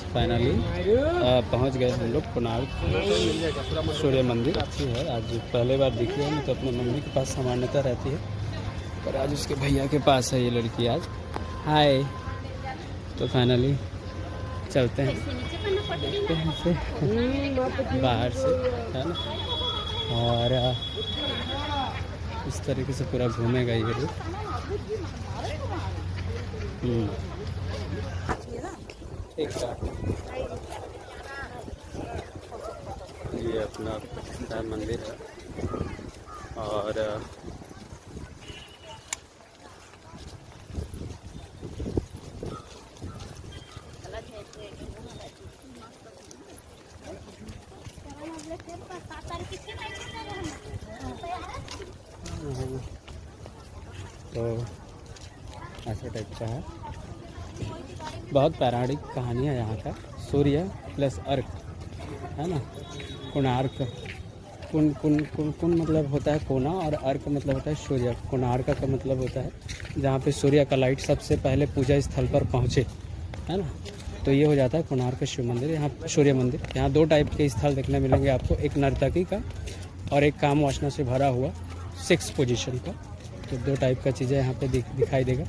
Finally पहुंच गए हम लोग कोणार्क सूर्य मंदिर। अच्छी है, आज पहले बार दिखी है। तो अपने मम्मी के पास सामान्यता रहती है, पर आज उसके भैया के पास है ये लड़की आज। हाय। तो फाइनली चलते हैं, देखते हैं से बाहर से, है ना। और इस तरीके से पूरा घूमेगा ये रूट। ठीक है, ये अपना मंदिर है। और तो ऐसा टाइप का है। बहुत पौराणिक कहानी है यहाँ का। सूर्य प्लस अर्क, है ना। कोणार्क, कुन कुन कुन कुन मतलब होता है कोना, और अर्क मतलब होता है सूर्य। कोणार्क का मतलब होता है जहाँ पे सूर्य का लाइट सबसे पहले पूजा स्थल पर पहुँचे, है ना। तो ये हो जाता है कोणार्क शिव मंदिर, यहाँ सूर्य मंदिर। यहाँ दो टाइप के स्थल देखने मिलेंगे आपको, एक नर्तकी का और एक काम वासना से भरा हुआ 6 पोजीशन का। तो दो टाइप का चीज़ें यहाँ पे दिखाई देगा।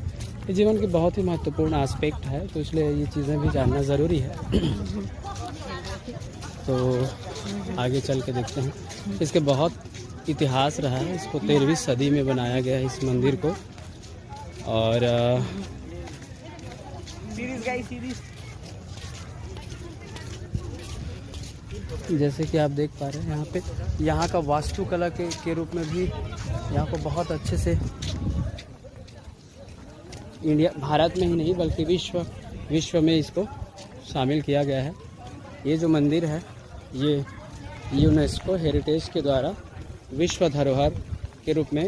ये जीवन की बहुत ही महत्वपूर्ण एस्पेक्ट है, तो इसलिए ये चीज़ें भी जानना ज़रूरी है। तो आगे चल के देखते हैं। इसके बहुत इतिहास रहा है। इसको 13वीं सदी में बनाया गया है इस मंदिर को। और जैसे कि आप देख पा रहे हैं यहाँ पे, यहाँ का वास्तुकला के रूप में भी यहाँ को बहुत अच्छे से इंडिया, भारत में ही नहीं बल्कि विश्व में इसको शामिल किया गया है। ये जो मंदिर है ये यूनेस्को हेरिटेज के द्वारा विश्व धरोहर के रूप में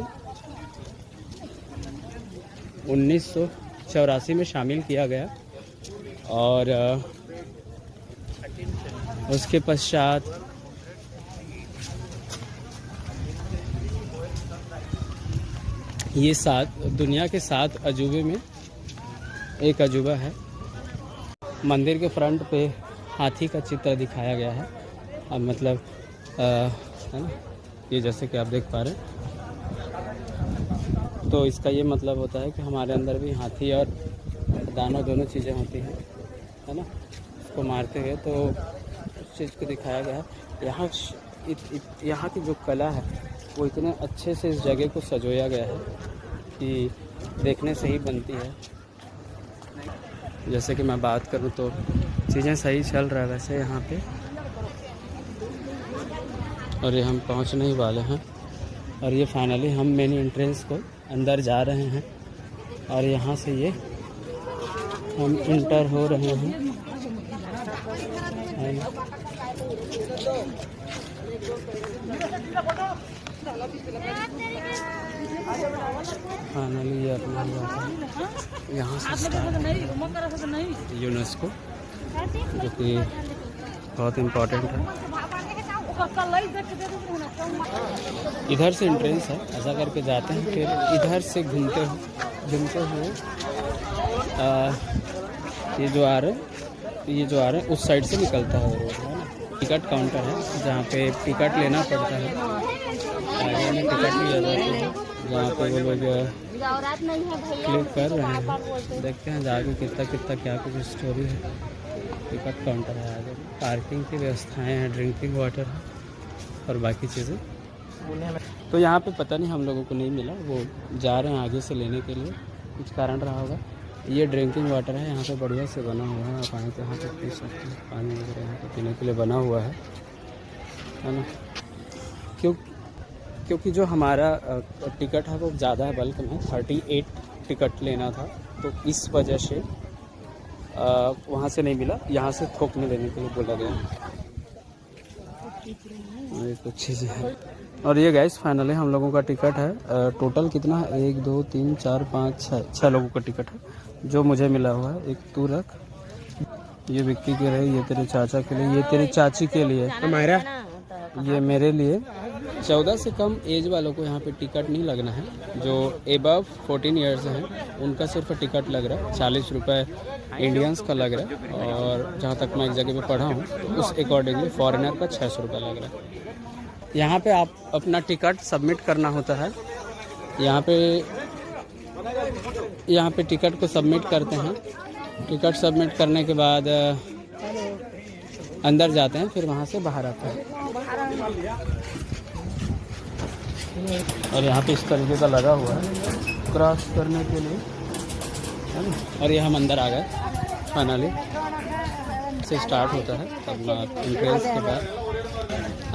1984 में शामिल किया गया। और उसके पश्चात ये दुनिया के 7 अजूबे में एक अजूबा है। मंदिर के फ्रंट पे हाथी का चित्र दिखाया गया है। अब मतलब है ना, ये जैसे कि आप देख पा रहे हैं। तो इसका ये मतलब होता है कि हमारे अंदर भी हाथी और दानव दोनों चीज़ें होती हैं, है ना। इसको मारते हुए तो उस चीज़ को दिखाया गया है। यहाँ की जो कला है वो इतने अच्छे से इस जगह को सजोया गया है कि देखने से ही बनती है। जैसे कि मैं बात करूँ तो चीज़ें सही चल रहा है वैसे यहाँ पे। और ये हम पहुँचने ही वाले हैं। और ये फाइनली हम मेन एंट्रेंस को अंदर जा रहे हैं। और यहाँ से ये हम इंटर हो रहे हैं। फाइनली ये अपना यहाँ से यूनेस्को, जो कि बहुत इम्पोर्टेंट है। इधर से एंट्रेंस है, ऐसा करके जाते हैं, फिर इधर से घूमते हुए ये जो आ रहे हैं उस साइड से निकलता है रोड, है ना। टिकट काउंटर है जहाँ पे टिकट लेना पड़ता है। आगे में टिकट भी लगा है जहाँ पे वो लोग क्लिक कर रहे हैं। देखते हैं जाके कितना क्या कुछ स्टोरी है। टिकट काउंटर है, आगे पार्किंग की व्यवस्थाएं हैं, ड्रिंकिंग वाटर है और बाकी चीज़ें। तो यहाँ पे पता नहीं हम लोगों को नहीं मिला, वो जा रहे हैं आगे से लेने के लिए, कुछ कारण रहा होगा। ये ड्रिंकिंग वाटर है, यहाँ पे बढ़िया से बना हुआ है। आप आए तो यहाँ पे पी सकते हैं, पानी वगैरह यहाँ पे पीने के लिए बना हुआ है ना। क्योंकि जो हमारा टिकट है वो ज़्यादा है, बल्क में 38 टिकट लेना था, तो इस वजह से वहाँ से नहीं मिला, यहाँ से थोक में लेने के लिए बोला गया। ये कुछ चीज़ें हैं। और ये गाइस फाइनली हम लोगों का टिकट है। टोटल कितना है, 1 2 3 4 5 6 लोगों का टिकट है जो मुझे मिला हुआ है। एक तू रख, ये विक्की के लिए, ये तेरे चाचा के लिए, ये तेरी चाची के लिए, तुम्हारा, ये मेरे लिए, 14 से कम एज वालों को यहाँ पे टिकट नहीं लगना है। जो एबव 14 ईयर्स हैं उनका सिर्फ टिकट लग रहा है, 40 रुपये इंडियंस का लग रहा है। और जहाँ तक मैं एक जगह पे पढ़ा हूँ उस अकॉर्डिंगली फॉरेनर का 600 रुपये लग रहा है। यहाँ पे आप अपना टिकट सबमिट करना होता है। यहाँ पे टिकट को सबमिट करते हैं। टिकट सबमिट करने के बाद अंदर जाते हैं, फिर वहाँ से बाहर आते हैं। और यहाँ पे इस तरीके का लगा हुआ है क्रॉस करने के लिए, है ना। और ये हम अंदर आ गए फाइनली। से स्टार्ट होता है अपना एंट्रेंस के बाद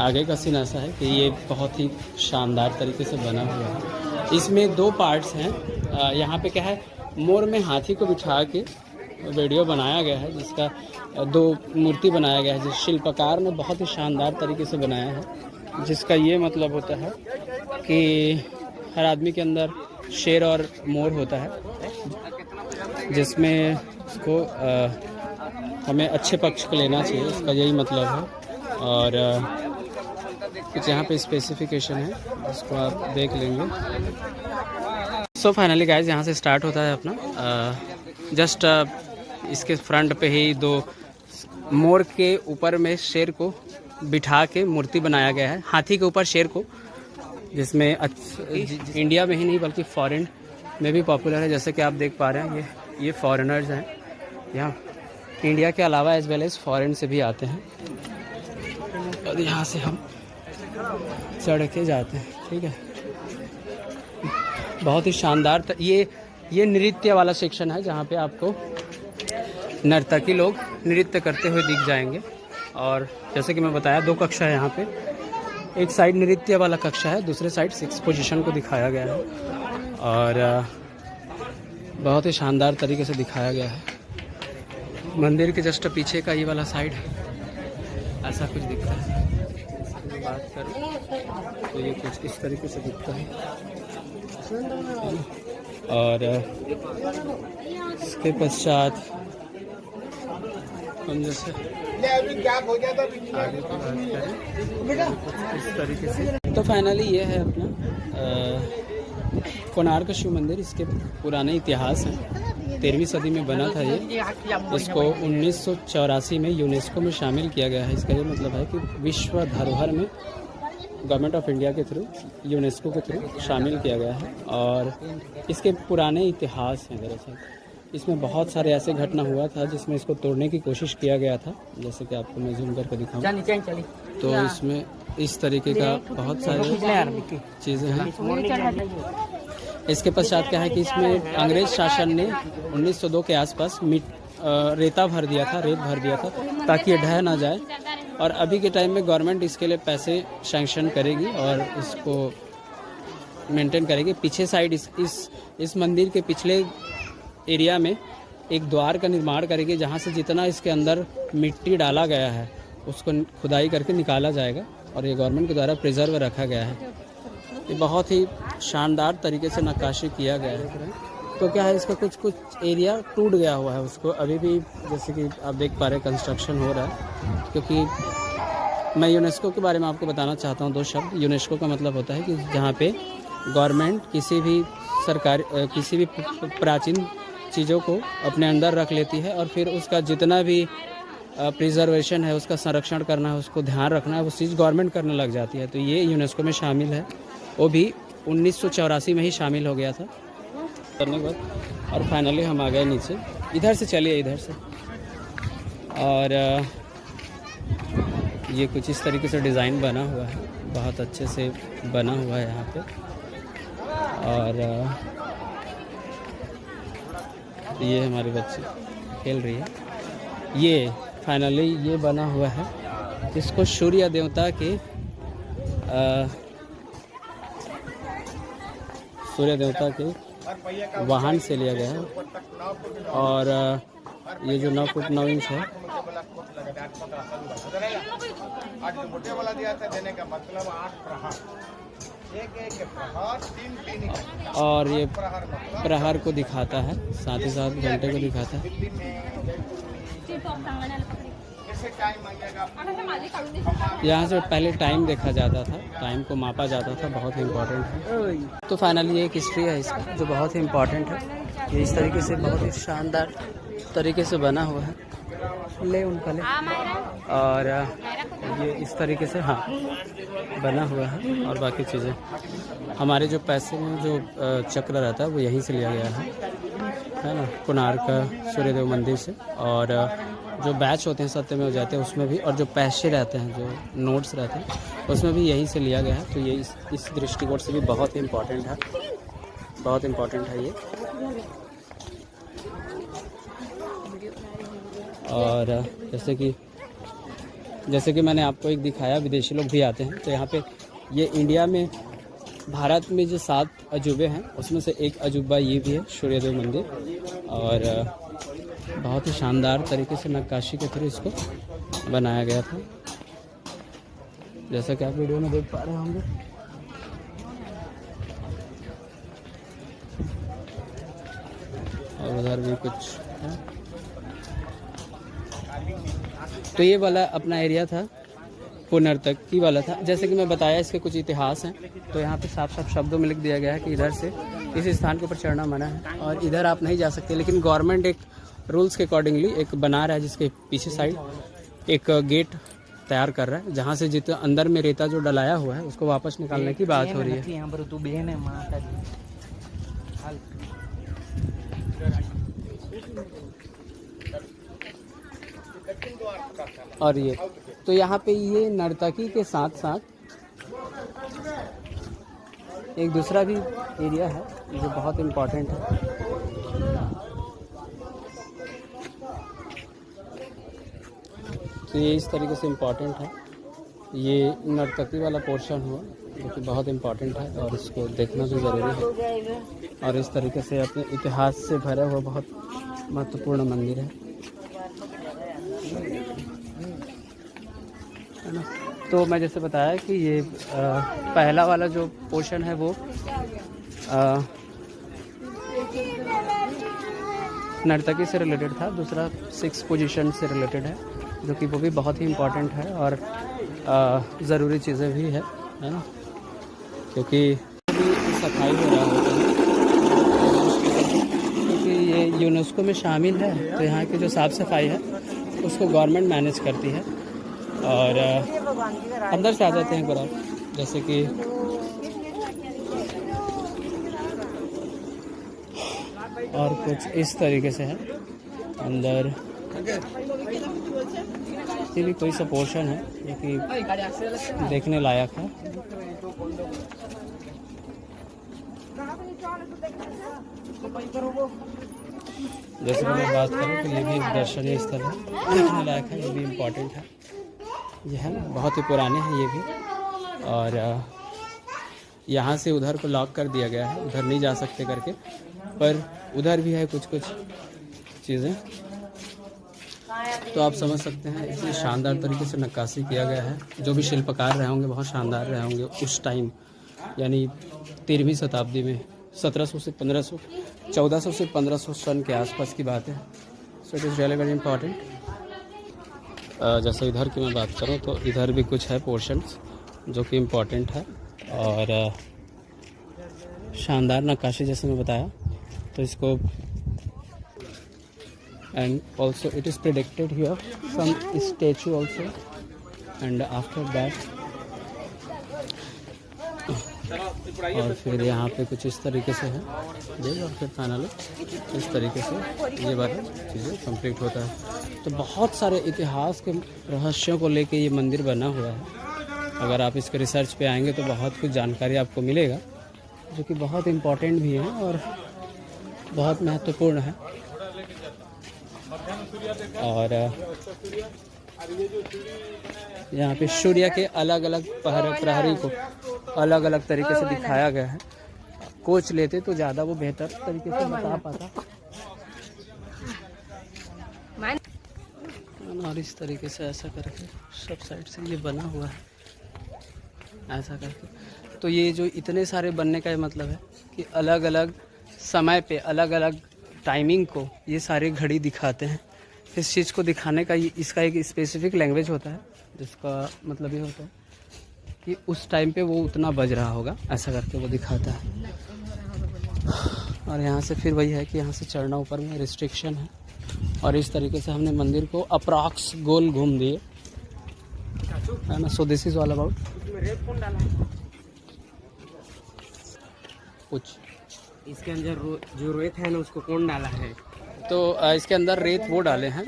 आगे का सीन ऐसा है कि ये बहुत ही शानदार तरीके से बना हुआ है। इसमें 2 पार्ट्स हैं। यहाँ पे क्या है, मोर में हाथी को बिठा के वीडियो बनाया गया है, जिसका 2 मूर्ति बनाया गया है, जिस शिल्पकार ने बहुत ही शानदार तरीके से बनाया है। जिसका ये मतलब होता है कि हर आदमी के अंदर शेर और मोर होता है, जिसमें उसको हमें अच्छे पक्ष को लेना चाहिए, इसका यही मतलब है। और कुछ यहाँ पे स्पेसिफिकेशन है जिसको आप देख लेंगे। सो फाइनली गाइस यहाँ से स्टार्ट होता है अपना। जस्ट इसके फ्रंट पे ही 2 मोर के ऊपर में शेर को बिठा के मूर्ति बनाया गया है, हाथी के ऊपर शेर को, जिसमें इंडिया में ही नहीं बल्कि फॉरेन में भी पॉपुलर है। जैसे कि आप देख पा रहे हैं ये फॉरेनर्स हैं यहाँ, इंडिया के अलावा एज वेल एज फॉरेन से भी आते हैं। और यहाँ से हम चढ़ के जाते हैं, ठीक है। बहुत ही शानदार ये नृत्य वाला सेक्शन है, जहाँ पे आपको नर्तकी लोग नृत्य करते हुए दिख जाएंगे। और जैसे कि मैं बताया 2 कक्षा है यहाँ पे, एक साइड नृत्य वाला कक्षा है, दूसरे साइड 6 पोजीशन को दिखाया गया है। और बहुत ही शानदार तरीके से दिखाया गया है। मंदिर के जस्ट पीछे का ये वाला साइड ऐसा कुछ दिखता है। बात करें तो ये कुछ इस तरीके से दिखता है। और इसके पश्चात हम जैसे आगे की बात करें इस तरीके से, तो फाइनली ये है अपना कोणार्क शिव मंदिर। इसके पुराने इतिहास हैं, 13वीं सदी में बना था ये। इसको 1984 में यूनेस्को में शामिल किया गया है। इसका ये मतलब है कि विश्व धरोहर में गवर्नमेंट ऑफ इंडिया के थ्रू, यूनेस्को के थ्रू शामिल किया गया है। और इसके पुराने इतिहास हैं। दरअसल इसमें बहुत सारे ऐसे घटना हुआ था जिसमें इसको तोड़ने की कोशिश किया गया था, जैसे कि आपको मैं जूम करके दिखाऊं तो इसमें इस तरीके का बहुत सारी चीज़ें हैं। इसके पश्चात क्या है कि इसमें अंग्रेज शासन ने 1902 के आसपास रेत भर दिया था ताकि ये ढह ना जाए। और अभी के टाइम में गवर्नमेंट इसके लिए पैसे सैंक्शन करेगी और इसको मेंटेन करेगी। पीछे साइड इस मंदिर के पिछले एरिया में एक द्वार का निर्माण करेगी, जहाँ से जितना इसके अंदर मिट्टी डाला गया है उसको खुदाई करके निकाला जाएगा। और ये गवर्नमेंट के द्वारा प्रिजर्व रखा गया है। ये बहुत ही शानदार तरीके से नक्काशी किया गया है। तो क्या है, इसका कुछ एरिया टूट गया हुआ है, उसको अभी भी जैसे कि आप देख पा रहे हैं कंस्ट्रक्शन हो रहा है। क्योंकि मैं यूनेस्को के बारे में आपको बताना चाहता हूँ 2 शब्द। यूनेस्को का मतलब होता है कि जहाँ पे गवर्नमेंट किसी भी सरकार किसी भी प्राचीन चीज़ों को अपने अंदर रख लेती है और फिर उसका जितना भी प्रिजर्वेशन है, उसका संरक्षण करना है, उसको ध्यान रखना है, वो चीज़ गवर्नमेंट करने लग जाती है। तो ये यूनेस्को में शामिल है। वो भी 1984 में ही शामिल हो गया था करने के बाद। और फाइनली हम आ गए नीचे। इधर से चलिए, इधर से। और ये कुछ इस तरीके से डिज़ाइन बना हुआ है, बहुत अच्छे से बना हुआ है यहाँ पे। और ये हमारे बच्चे खेल रही है। ये फाइनली ये बना हुआ है, इसको सूर्य देवता के वाहन से लिया गया है। और ये जो 9 फुट 9 इंच है, और ये प्रहर को दिखाता है, साथ ही साथ घंटे को दिखाता है। यहाँ से पहले टाइम देखा जाता था, टाइम को मापा जाता था, बहुत ही इम्पोर्टेंट है। तो फाइनली एक हिस्ट्री है इसका जो बहुत ही इम्पोर्टेंट है। ये इस तरीके से बहुत ही शानदार तरीके से बना हुआ है, ले उनका ले, और ये इस तरीके से हाँ बना हुआ है। और बाकी चीज़ें हमारे जो पैसे में जो चक्र रहता है वो यहीं से लिया गया है ना, कोणार्क सूर्यदेव मंदिर से। और जो बैच होते हैं सत्य में हो जाते हैं उसमें भी, और जो पैसे रहते हैं जो नोट्स रहते हैं उसमें भी यहीं से लिया गया है। तो ये इस दृष्टिकोण से भी बहुत ही इम्पोर्टेंट है, बहुत इम्पोर्टेंट है ये। और जैसे कि मैंने आपको एक दिखाया, विदेशी लोग भी आते हैं। तो यहाँ पे ये इंडिया में भारत में जो 7 अजूबे हैं उसमें से एक अजूबा ये भी है, सूर्यदेव मंदिर। और बहुत ही शानदार तरीके से नक्काशी के थ्रू इसको बनाया गया था, जैसा कि आप वीडियो में देख पा रहे होंगे। और उधर भी कुछ है। तो ये वाला अपना एरिया था, पुनर्तकी वाला था। जैसे कि मैं बताया, इसके कुछ इतिहास हैं। तो यहाँ पे साफ साफ शब्दों में लिख दिया गया है कि इधर से इस स्थान के ऊपर चढ़ना मना है और इधर आप नहीं जा सकते। लेकिन गवर्नमेंट एक रूल्स के अकॉर्डिंगली एक बना रहा है, जिसके पीछे साइड एक गेट तैयार कर रहा है, जहाँ से जितना अंदर में रेता जो डलाया हुआ है उसको वापस निकालने की बात हो रही है। और ये तो यहाँ पे ये नर्तकी के साथ साथ एक दूसरा भी एरिया है जो बहुत इम्पोर्टेंट है। तो ये इस तरीके से इम्पोर्टेंट है, ये नर्तकी वाला पोर्शन हुआ जो कि बहुत इम्पोर्टेंट है और इसको देखना भी ज़रूरी है। और इस तरीके से अपने इतिहास से भरा हुआ बहुत महत्वपूर्ण मंदिर है ना। तो मैं जैसे बताया कि ये पहला वाला जो पोर्शन है वो नर्तकी से रिलेटेड था, दूसरा 6 पोजीशन से रिलेटेड है जो कि वो भी बहुत ही इम्पोर्टेंट है और ज़रूरी चीज़ें भी है ना, क्योंकि सफाई हो रहा होता है, क्योंकि ये यूनेस्को में शामिल है। तो यहाँ की जो साफ़ सफाई है उसको गवर्नमेंट मैनेज करती है। और अंदर से आ जाते हैं एक बार, जैसे कि और कुछ इस तरीके से है अंदर। ये भी कोई सा पोर्शन है जो कि देखने लायक है। जैसे कि मैं बात करूँ तो ये भी एक दर्शनीय स्थल है, देखने लायक है, ये भी इम्पोर्टेंट है। ये है ना, बहुत ही पुराने हैं ये भी। और यहाँ से उधर को लॉक कर दिया गया है, उधर नहीं जा सकते करके, पर उधर भी है कुछ कुछ चीज़ें। तो आप समझ सकते हैं इतनी शानदार तरीके से नक्काशी किया गया है। जो भी शिल्पकार रहे होंगे बहुत शानदार रहे होंगे उस टाइम, यानी 13वीं शताब्दी में 1700 से 1500, 1400 से 1500 सन के आसपास की बात है। So it is really very important. जैसे इधर की मैं बात करूं तो इधर भी कुछ है पोर्शंस जो कि इम्पोर्टेंट है और शानदार नक्काशी जैसे मैं बताया। तो इसको and also it is predicted here some statue also and after that. और फिर यहाँ पे कुछ इस तरीके से है देख, और फिर फाइनली इस तरीके से ये बात चीज़ें कंप्लीट होता है। तो बहुत सारे इतिहास के रहस्यों को लेके ये मंदिर बना हुआ है। अगर आप इसके रिसर्च पे आएंगे तो बहुत कुछ जानकारी आपको मिलेगा जो कि बहुत इम्पोर्टेंट भी है और बहुत महत्वपूर्ण है। और यहाँ पे सूर्य के अलग अलग प्रहरी को अलग अलग तरीके से दिखाया गया है। कोच लेते तो ज़्यादा वो बेहतर तरीके से बता पाता। और इस तरीके से ऐसा करके सब साइड से ये बना हुआ है ऐसा करके। तो ये जो इतने सारे बनने का ये मतलब है कि अलग अलग समय पे अलग अलग टाइमिंग को ये सारे घड़ी दिखाते हैं। इस चीज़ को दिखाने का इसका एक स्पेसिफिक लैंग्वेज होता है, जिसका मतलब ये होता है कि उस टाइम पे वो उतना बज रहा होगा, ऐसा करके वो दिखाता है। और यहाँ से फिर वही है कि यहाँ से चढ़ना ऊपर में रिस्ट्रिक्शन है, और इस तरीके से हमने मंदिर को अप्रॉक्स गोल घूम दिए, है ना। So this is all about कुछ इसके अंदर जो रेत है ना उसको कौन डाला है? तो इसके अंदर रेत वो डाले हैं।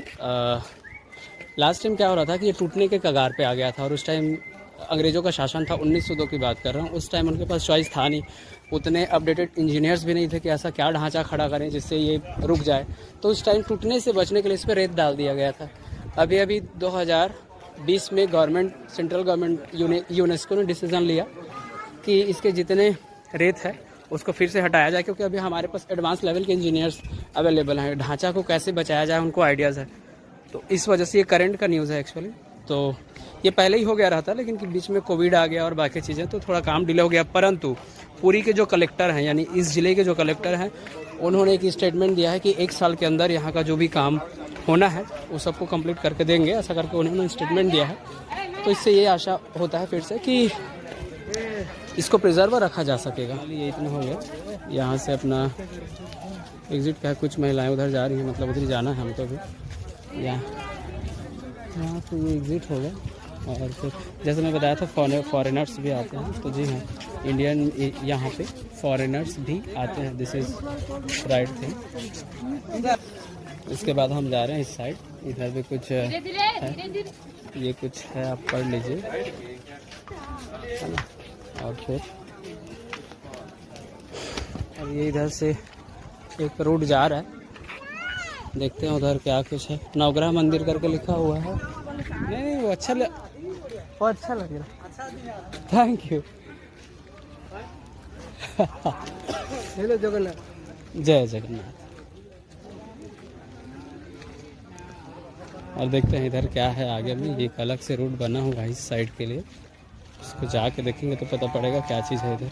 लास्ट टाइम क्या हो रहा था कि ये टूटने के कगार पे आ गया था, और उस टाइम अंग्रेज़ों का शासन था, 1902 की बात कर रहा हूँ। उस टाइम उनके पास चॉइस था नहीं, उतने अपडेटेड इंजीनियर्स भी नहीं थे कि ऐसा क्या ढांचा खड़ा करें जिससे ये रुक जाए। तो उस टाइम टूटने से बचने के लिए इस पर रेत डाल दिया गया था। अभी 2020 में गवर्नमेंट, सेंट्रल गवर्नमेंट, यूनेस्को ने डिसीज़न लिया कि इसके जितने रेत है उसको फिर से हटाया जाए, क्योंकि अभी हमारे पास एडवांस लेवल के इंजीनियर्स अवेलेबल हैं। ढांचा को कैसे बचाया जाए उनको आइडियाज़ है, तो इस वजह से ये करंट का न्यूज़ है एक्चुअली। तो ये पहले ही हो गया रहा था, लेकिन कि बीच में कोविड आ गया और बाकी चीज़ें, तो थोड़ा काम डिले हो गया। परंतु पुरी के जो कलेक्टर हैं, यानी इस ज़िले के जो कलेक्टर हैं, उन्होंने एक स्टेटमेंट दिया है कि 1 साल के अंदर यहाँ का जो भी काम होना है वो सबको कंप्लीट करके देंगे, ऐसा करके उन्होंने स्टेटमेंट दिया है। तो इससे ये आशा होता है फिर से कि इसको प्रिजर्व रखा जा सकेगा। ये इतना हो गया, यहाँ से अपना एग्ज़िट का कुछ महिलाएं उधर जा रही हैं, मतलब उधर जाना है हमको भी। यहाँ से ये एग्ज़िट हो गया, और फिर जैसे मैं बताया था फॉरेनर्स भी आते हैं, तो जी हाँ, इंडियन यहाँ पे फॉरेनर्स भी आते हैं, दिस इज़ राइट थिंग। इसके बाद हम जा रहे हैं इस साइड, इधर भी कुछ है, ये कुछ है, आप पढ़ लीजिए, है ना। और फिर अब ये इधर से एक रूट जा रहा है, देखते हैं उधर क्या कुछ है। नवग्रह मंदिर करके लिखा हुआ है। नहीं वो अच्छा लग रहा, थैंक यू। हेलो जगन्नाथ, जय जगन्नाथ। और देखते हैं इधर क्या है आगे में। एक अलग से रूट बना हुआ है इस साइड के लिए, उसको जाके देखेंगे तो पता पड़ेगा क्या चीज़ है इधर।